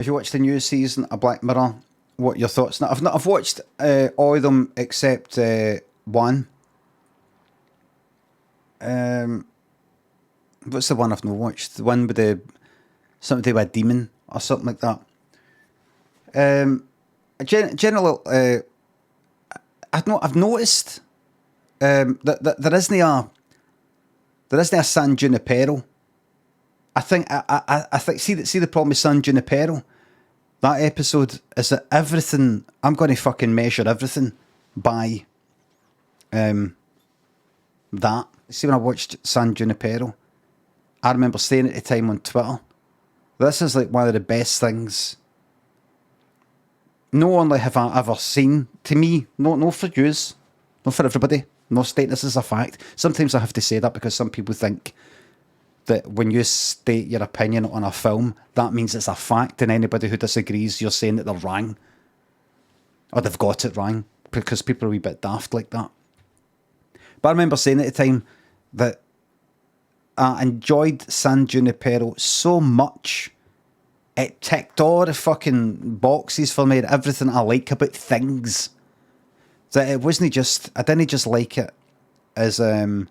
If you watch the new season of Black Mirror, what are your thoughts? Now, I've watched all of them except one. What's the one I've not watched? The one with something to do with a demon or something like that. Generally, I've noticed that there isn't a San Junipero. I think see the problem with San Junipero. That episode is that everything. I'm going to fucking measure everything by that. See, when I watched San Junipero, I remember saying at the time on Twitter, this is like one of the best things. Not only have I ever seen, to me, no for yous, not for everybody, no state this is a fact. Sometimes I have to say that because some people think that when you state your opinion on a film, that means it's a fact, and anybody who disagrees, you're saying that they're wrong. Or they've got it wrong, because people are a wee bit daft like that. But I remember saying at the time that I enjoyed San Junipero so much, it ticked all the fucking boxes for me, and everything I like about things. That it wasn't just, I didn't just like it as an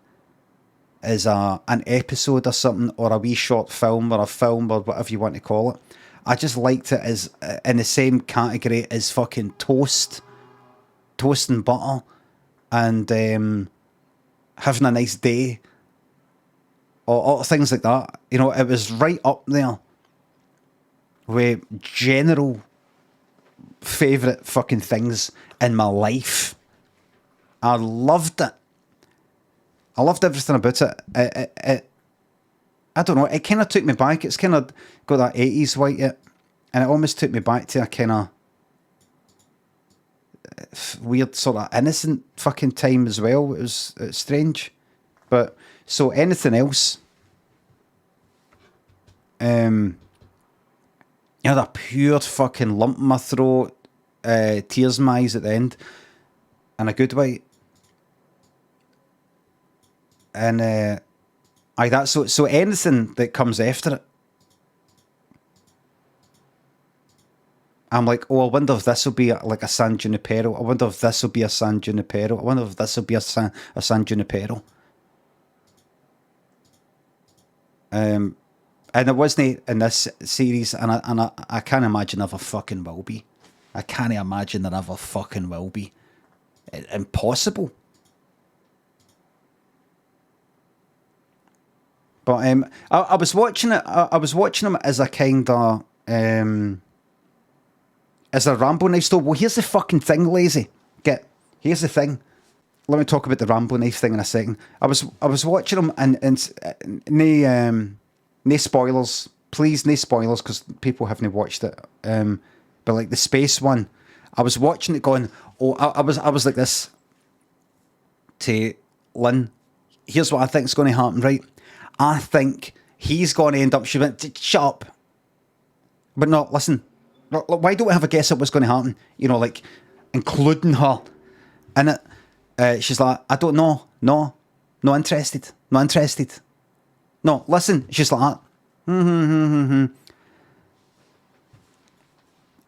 episode or something, or a wee short film, or a film, or whatever you want to call it. I just liked it as in the same category as fucking toast and butter, and having a nice day, or things like that. You know, it was right up there with general favourite fucking things in my life. I loved it. I loved everything about it. I don't know, it kind of took me back. It's kind of got that 80s white it, and it almost took me back to a kind of weird sort of innocent fucking time as well. It's strange. But, so anything else, I had a pure fucking lump in my throat, tears in my eyes at the end, in a good way. And that's so anything that comes after it, I'm like, oh, I wonder if this will be like a San Junipero. I wonder if this will be a San Junipero. I wonder if this will be a San Junipero. And it wasn't in this series, and I can't imagine ever fucking will be. I can't imagine there ever fucking will be. Impossible. But I was watching it. I was watching them as a kind of as a Rambo Knife story. Well, here's the fucking thing, lazy. Here's the thing. Let me talk about the Rambo Knife thing in a second. I was watching them and no spoilers, please, no spoilers, because people haven't watched it. But like the space one, I was watching it going, oh, I was like this to Lynn. Here's what I think is going to happen, right? I think he's going to end up. She went, shut up. But no, listen. Why don't we have a guess at what's going to happen? You know, like including her in it. She's like, I don't know. No, not interested. Not interested. No, listen. She's like that. And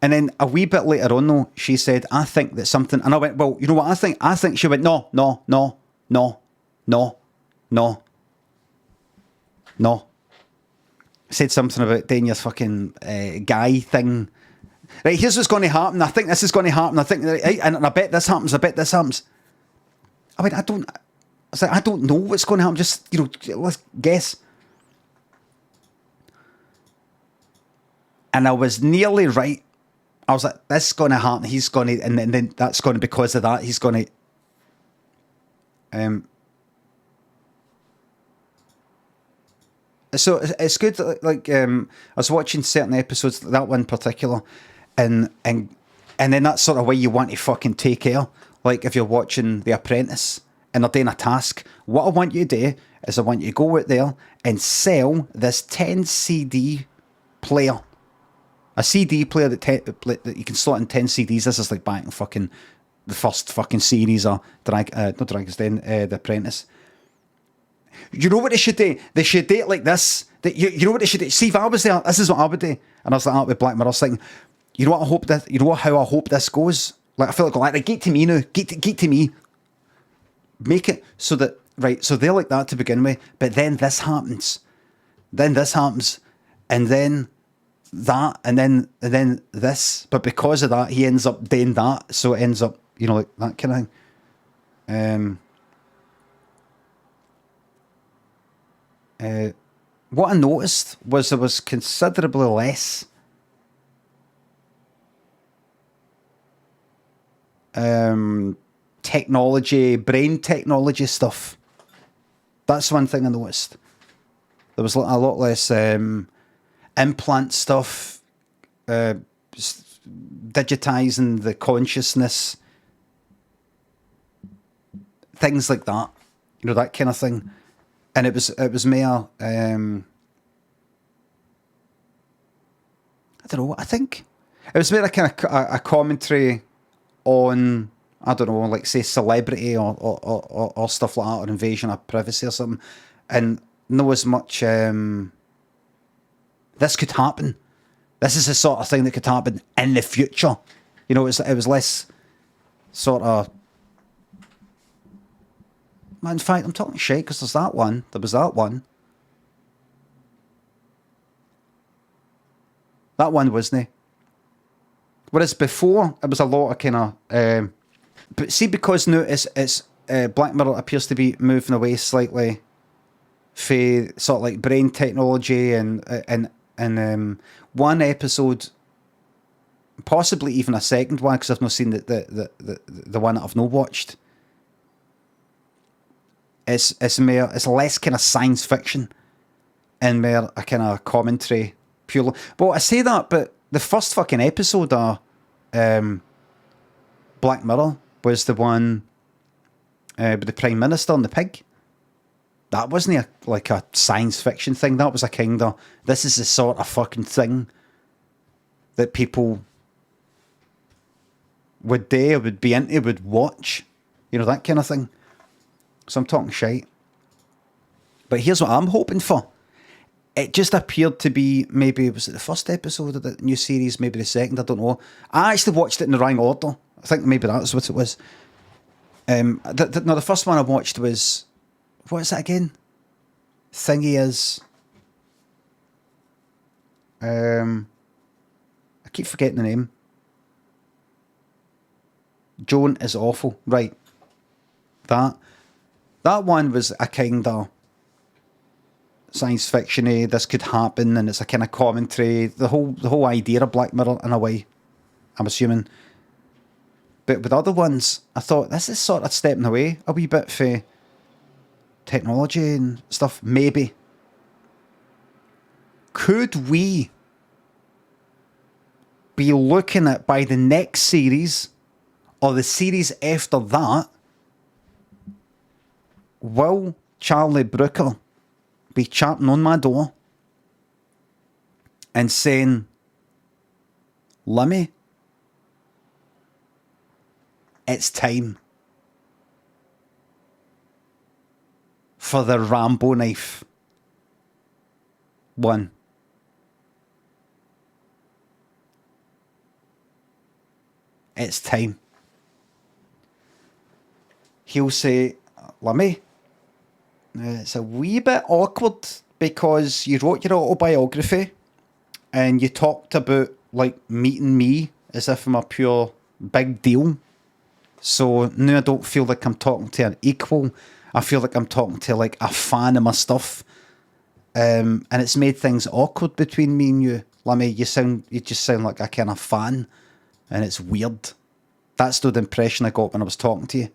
then a wee bit later on, though, she said, I think that something. And I went, well, you know what I think? I think she went, no. Said something about doing your fucking guy thing. Right, here's what's going to happen. I think this is going to happen. I think, and I bet this happens. I bet this happens. I mean, I was like, I don't know what's going to happen. Just, you know, let's guess. And I was nearly right. I was like, this is going to happen. He's going to, and then that's going to, because of that, he's going to. So it's good. Like I was watching certain episodes, that one in particular, and then that's sort of way you want to fucking take care. Like if you're watching The Apprentice and they're doing a task, what I want you to do is I want you to go out there and sell this 10 CD player, a CD player that you can slot in 10 CDs. This is like back in fucking the first fucking series of not Dragon's Den, The Apprentice. You know what they should do? They should do it like this. You know what they should do? See, if I was there, this is what I would do. And I was like that with Black Mirror. I was thinking, you know what I hope that, you know how I hope this goes? Like, I feel like get to me now. Get to me. Make it so that, right, so they're like that to begin with, but then this happens. Then this happens. And then that, and then this. But because of that, he ends up doing that. So it ends up, you know, like that kind of thing. What I noticed was there was considerably less technology, brain technology stuff. That's one thing I noticed. There was a lot less implant stuff, digitizing the consciousness, things like that. You know, that kind of thing. And it was more, I don't know, I think it was more a kind of a commentary on, I don't know, like say celebrity or stuff like that, or invasion of privacy or something. And not as much, this could happen. This is the sort of thing that could happen in the future. You know, it was less sort of, in fact, I'm talking shit because there's that one. There was that one. That one wasn't. Whereas before, it was a lot of kind of... but see, because now it's Black Mirror appears to be moving away slightly for sort of like brain technology and one episode, possibly even a second one, because I've not seen the one that I've not watched. It's less kind of science fiction and more a kind of commentary purely. Well, I say that, but the first fucking episode of Black Mirror was the one with the Prime Minister and the pig. That wasn't like a science fiction thing. That was a kind of, this is the sort of fucking thing that people would do, would be into, would watch. You know, that kind of thing. So I'm talking shite. But here's what I'm hoping for. It just appeared to be, maybe, was it the first episode of the new series, maybe the second, I don't know. I actually watched it in the wrong order. I think maybe that's what it was. The first one I watched was, what is it again? Thingy is... I keep forgetting the name. Joan is Awful. Right. That one was a kind of science fiction-y, this could happen, and it's a kind of commentary. The whole idea of Black Mirror, in a way, I'm assuming. But with other ones, I thought, this is sort of stepping away a wee bit for technology and stuff. Maybe. Could we be looking at, by the next series, or the series after that, will Charlie Brooker be champing on my door and saying, Limmy, it's time for the Rambo Knife one. It's time. He'll say, Limmy, it's a wee bit awkward because you wrote your autobiography and you talked about like meeting me as if I'm a pure big deal. So now I don't feel like I'm talking to an equal. I feel like I'm talking to like a fan of my stuff. And it's made things awkward between me and you. Limmy, you just sound like a kind of fan, and it's weird. That's the impression I got when I was talking to you.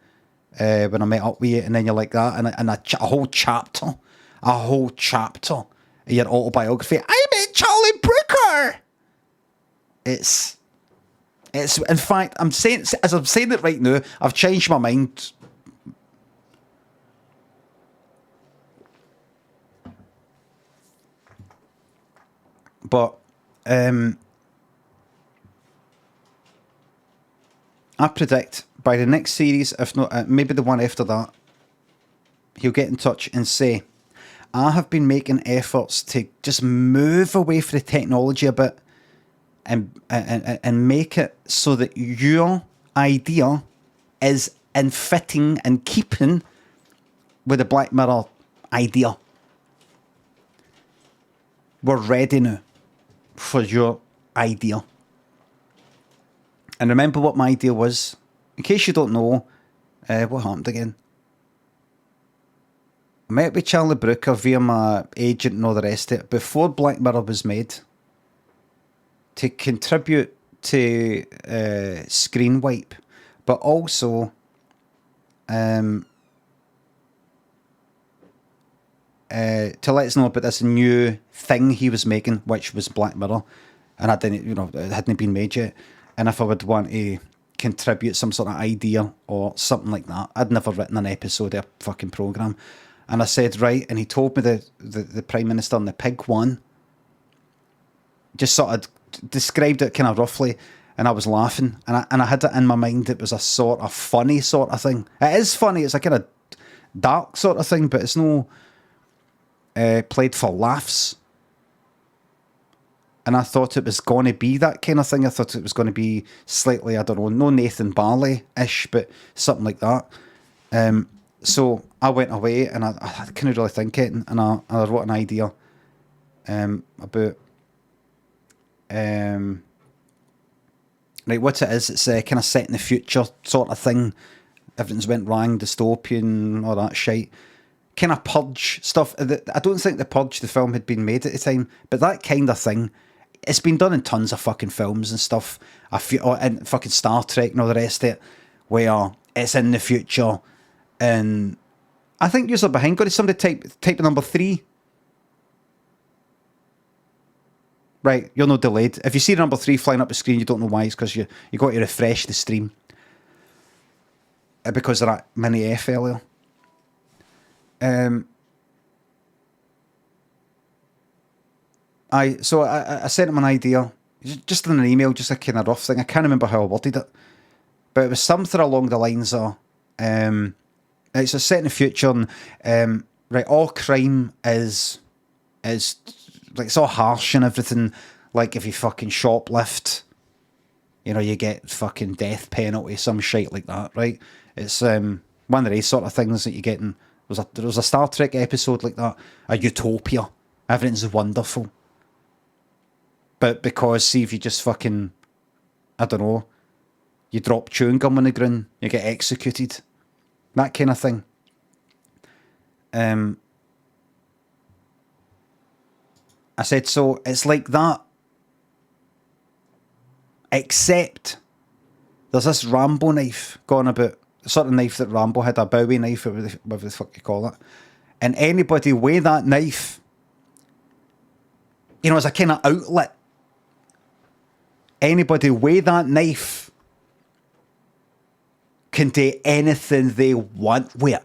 When I met up with you, and then you're like that, and a whole chapter of your autobiography. I met Charlie Brooker. It's in fact, I'm saying it right now, I've changed my mind. But I predict by the next series, if not maybe the one after that, he'll get in touch and say, I have been making efforts to just move away from the technology a bit and make it so that your idea is in fitting and keeping with the Black Mirror idea. We're ready now for your idea. And remember what my idea was? In case you don't know, what happened again? I met with Charlie Brooker via my agent and all the rest of it before Black Mirror was made to contribute to Screen Wipe, but also to let us know about this new thing he was making, which was Black Mirror, and I didn't, it hadn't been made yet, and if I would want to contribute some sort of idea or something like that. I'd never written an episode of a fucking programme. And I said, right, and he told me the Prime Minister and the pig one. Just sort of described it kind of roughly, and I was laughing. And I had it in my mind it was a sort of funny sort of thing. It is funny, it's a kind of dark sort of thing, but it's no played for laughs. And I thought it was going to be that kind of thing. I thought it was going to be slightly, I don't know, no Nathan Barley-ish, but something like that. So I went away and I couldn't really think it, and I wrote an idea about right, what it is. It's kind of set in the future sort of thing. Everything's went wrong, dystopian, all that shite. Kind of Purge stuff. I don't think the Purge, the film, had been made at the time, but that kind of thing. It's been done in tons of fucking films and stuff. And fucking Star Trek and all the rest of it, where it's in the future. And I think you're behind. Got to somebody type number 3. Right, you're not delayed. If you see number 3 flying up the screen, you don't know why. It's because you got to refresh the stream because of that mini F earlier. I sent him an idea, just in an email, just a kind of rough thing. I can't remember how I worded it, but it was something along the lines of, it's a set in the future, and right, all crime is like, it's all harsh and everything. Like if you fucking shoplift, you get fucking death penalty, some shit like that, right? It's one of these sort of things that you get in. There was a Star Trek episode like that, a utopia. Everything's wonderful. But because, see, if you just fucking, I don't know, you drop chewing gum on the ground, you get executed. That kind of thing. I said, so it's like that. Except there's this Rambo knife going about, the sort of knife that Rambo had, a Bowie knife, whatever the fuck you call it. And anybody with that knife, as a kind of outlet, anybody with that knife can do anything they want with it.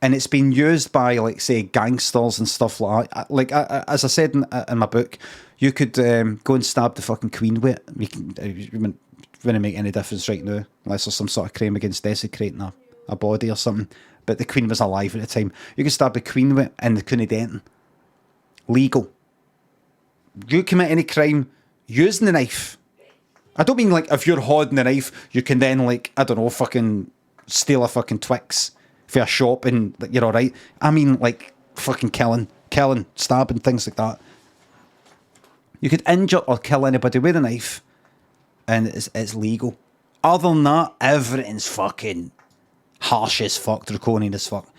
And it's been used by, like, say, gangsters and stuff like that. Like, as I said in my book, you could go and stab the fucking Queen with it. It wouldn't make any difference right now, unless there's some sort of crime against desecrating a body or something. But the Queen was alive at the time. You could stab the Queen with it and they couldn't do anything. Legal. You commit any crime using the knife. I don't mean, like, if you're holding the knife, you can then, like, I don't know, fucking steal a fucking Twix for a shop and you're alright. I mean, like, fucking killing, stabbing, things like that. You could injure or kill anybody with a knife and it's legal. Other than that, everything's fucking harsh as fuck, draconian as fuck.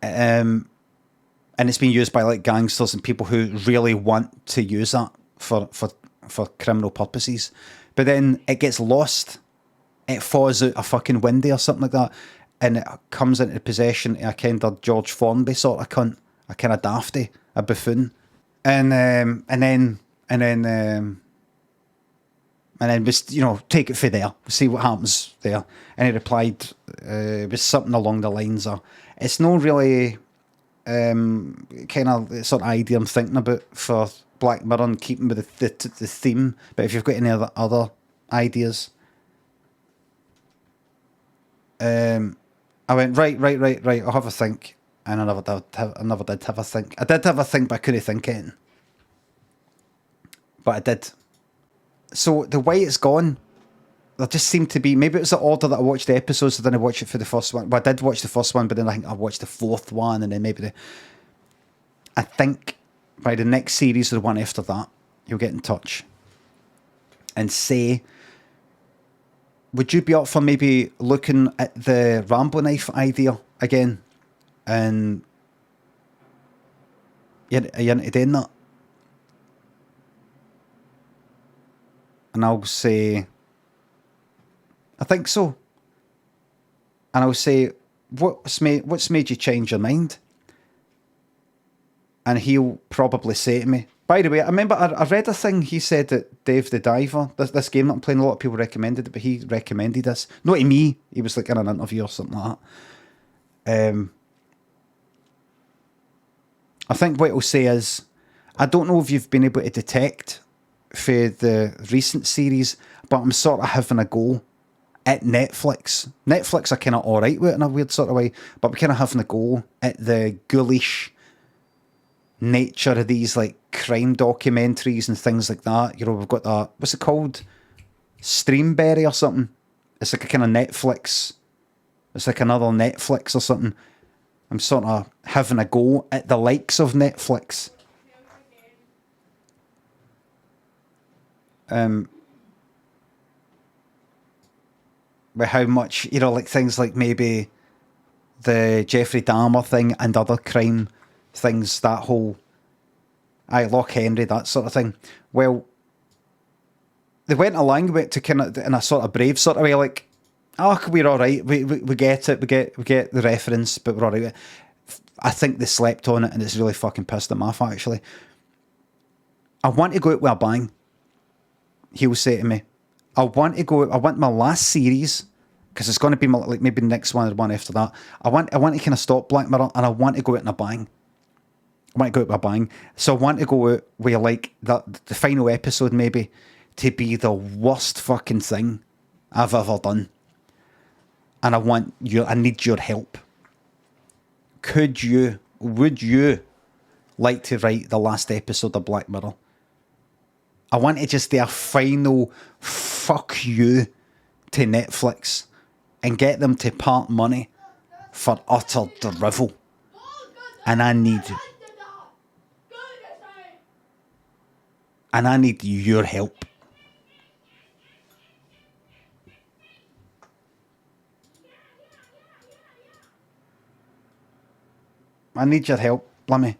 And it's been used by, like, gangsters and people who really want to use that for criminal purposes. But then it gets lost. It falls out a fucking window or something like that. And it comes into possession of a kind of George Formby sort of cunt, a kind of dafty, a buffoon, and then just, take it for there, see what happens there. And he replied with something along the lines of, "It's not really kind of sort of idea I'm thinking about for Black Mirror and keeping with the theme, but if you've got any other ideas." I went, right, I'll have a think. And I never did have a think. I did have a think, but I couldn't think it. But I did. So the way it's gone, there just seemed to be, maybe it was the order that I watched the episodes, so then I watched it for the first one. Well, I did watch the first one, but then I think I watched the fourth one, and then maybe I think by the next series or the one after that, you'll get in touch and say, would you be up for maybe looking at the Rambo Knife idea again? And are you into doing that? And I'll say, I think so. And I'll say, what's made you change your mind? And he'll probably say to me, by the way, I remember I read a thing he said that Dave the Diver, this game that I'm playing, a lot of people recommended it, but he recommended this. Not to me, he was like in an interview or something like that. I think what he'll say is, I don't know if you've been able to detect for the recent series, but I'm sort of having a go at Netflix. Netflix are kind of alright with it in a weird sort of way, but we're kind of having a go at the ghoulish nature of these like crime documentaries and things like that. You know, we've got that, what's it called? Streamberry or something. It's like a kind of Netflix. It's like another Netflix or something. I'm sort of having a go at the likes of Netflix. With how much, you know, like things like maybe the Jeffrey Dahmer thing and other crime things, that whole Loch Henry, that sort of thing. Well, they went along with it to kind of in a sort of brave sort of way, like, oh, we're all right, we get it, we get the reference, but we're all right. I think they slept on it, and it's really fucking pissed them off, actually. I want to go out with a bang, he'll say to me. I want my last series, because it's going to be my, like maybe the next one or the one after that. I want to kind of stop Black Mirror, and I want to go out in a bang. I want to go out with a bang. So I want to go out with like the final episode maybe to be the worst fucking thing I've ever done. And I need your help. Would you like to write the last episode of Black Mirror? I want to just do a final fuck you to Netflix and get them to part money for utter drivel. And I need your help. I need your help, Limmy.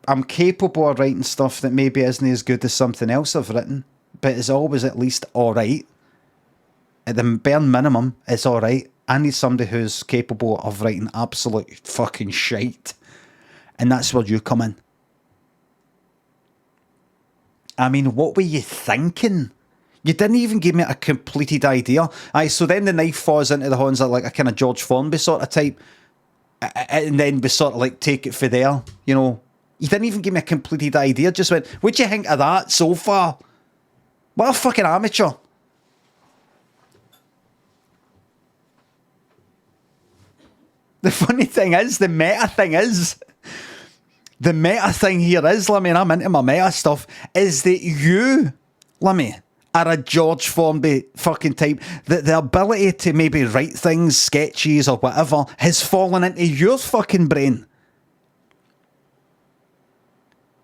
I'm capable of writing stuff that maybe isn't as good as something else I've written, but it's always at least alright. At the bare minimum, it's alright. I need somebody who's capable of writing absolute fucking shite. And that's where you come in. I mean, what were you thinking? You didn't even give me a completed idea. So then the knife falls into the hands of like a kind of George Formby sort of type. And then we sort of like take it for there, you know. You didn't even give me a completed idea. Just went, what'd you think of that so far? What a fucking amateur. The funny thing is, the meta thing here is, Limmy, and I'm into my meta stuff, is that you, Limmy, are a George Formby fucking type. That the ability to maybe write things, sketches or whatever, has fallen into your fucking brain.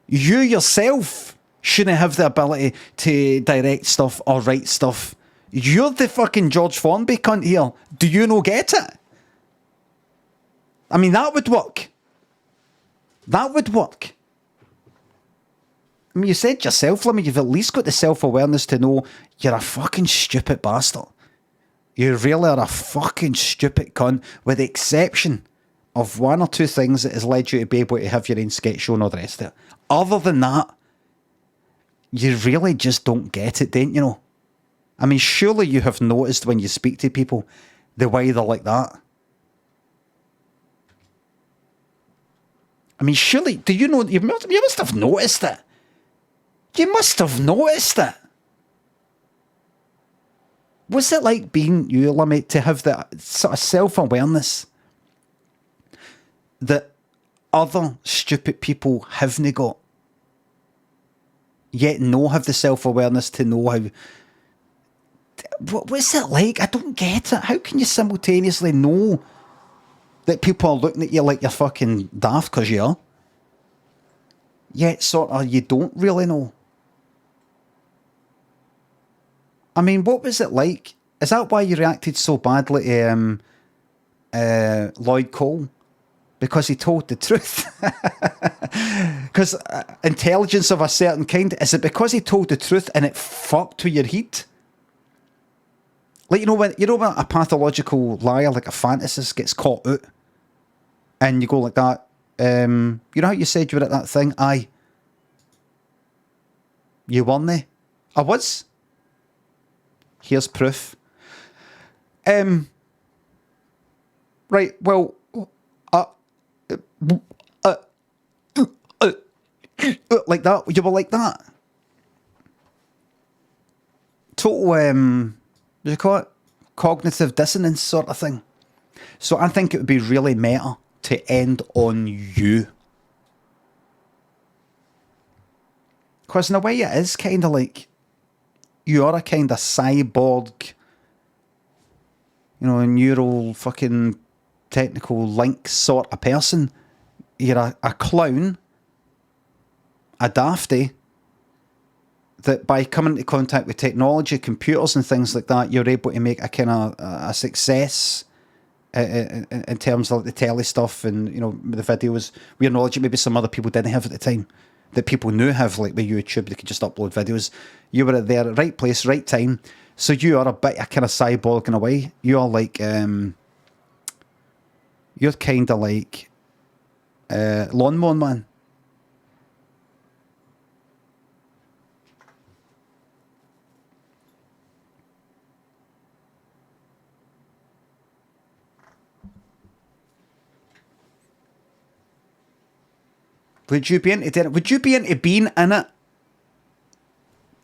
You yourself shouldn't have the ability to direct stuff or write stuff. You're the fucking George Formby cunt here. Do you not get it? I mean, that would work. That would work. I mean, you said yourself, Limmy, you've at least got the self-awareness to know you're a fucking stupid bastard. You really are a fucking stupid cunt, with the exception of one or two things that has led you to be able to have your own sketch show and all the rest of it. Other than that, you really just don't get it, don't you know? I mean, surely you have noticed when you speak to people the way they're like that. I mean, surely, do you know, you must have noticed it. You must have noticed it. What's it like being you, Limmy, to have that sort of self-awareness that other stupid people haven't got, yet no have the self-awareness to know how... What's it like? I don't get it. How can you simultaneously know that people are looking at you like you're fucking daft because you are, yet sort of you don't really know? I mean, what was it like? Is that why you reacted so badly to Lloyd Cole? Because he told the truth? Because intelligence of a certain kind, is it because he told the truth and it fucked with your head? Like, you know when a pathological liar, like a fantasist, gets caught out, and you go like that. You know how you said you were at that thing? Aye. You weren't they? I was. Here's proof. Right, well, like that. You were like that. Total, what do you call it? Cognitive dissonance sort of thing. So I think it would be really meta to end on you. Because in a way it is kind of like, you are a kind of cyborg, you know, a neural fucking technical link sort of person. You're a clown, a dafty, that by coming into contact with technology, computers and things like that, you're able to make a kind of a success in terms of like the telly stuff and, you know, the videos, where knowledge that maybe some other people didn't have at the time, that people knew have, like with YouTube, they could just upload videos. You were there at right place, right time. So you are a bit a kind of cyborg in a way. You are like, you're kind of like Lawnmower Man. Would you be into doing it? Would you be into being in it?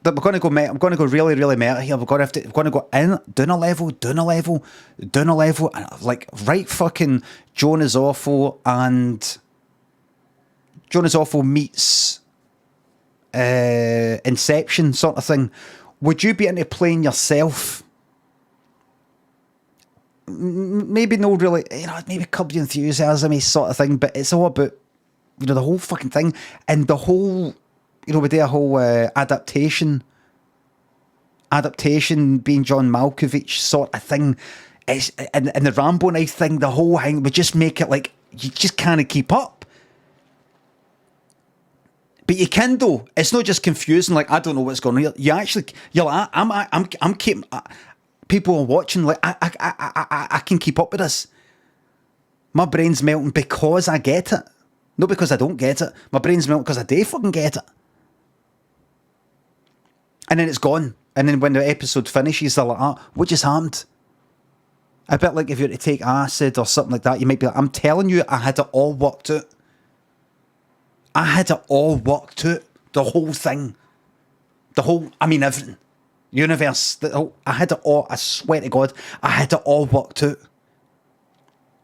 That we're going to go meta. I'm going to go really, really meta here. We're going to go in, down a level, down a level, down a level, and like right fucking Joan is Awful and Joan is Awful meets Inception sort of thing. Would you be into playing yourself? Maybe no, really. You know, maybe Curb Your Enthusiasm sort of thing. But it's all about, you know, the whole fucking thing and the whole, you know, we do a whole adaptation being John Malkovich sort of thing. It's, and the Rambo Knife thing, the whole thing, would just make it like, you just can't keep up. But you can though. It's not just confusing, like, I don't know what's going on here. You actually, you're like, I'm keeping, people are watching, like, I can keep up with this. My brain's melting because I get it. Not because I don't get it. My brain's melting because I do fucking get it. And then it's gone. And then when the episode finishes, they're like, what just happened? A bit like if you were to take acid or something like that, you might be like, I'm telling you, I had it all worked out. I had it all worked out. The whole thing. Everything. Universe. I had it all, I swear to God, I had it all worked out.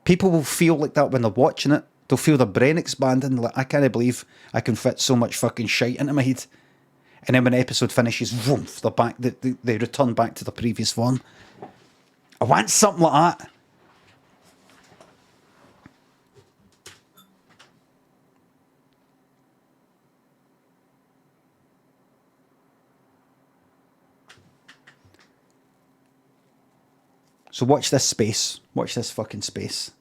People will feel like that when they're watching it. They'll feel their brain expanding. Like, I can't believe I can fit so much fucking shite into my head. And then when the episode finishes, woof, they're back. They return back to the previous form. I want something like that. So watch this space. Watch this fucking space.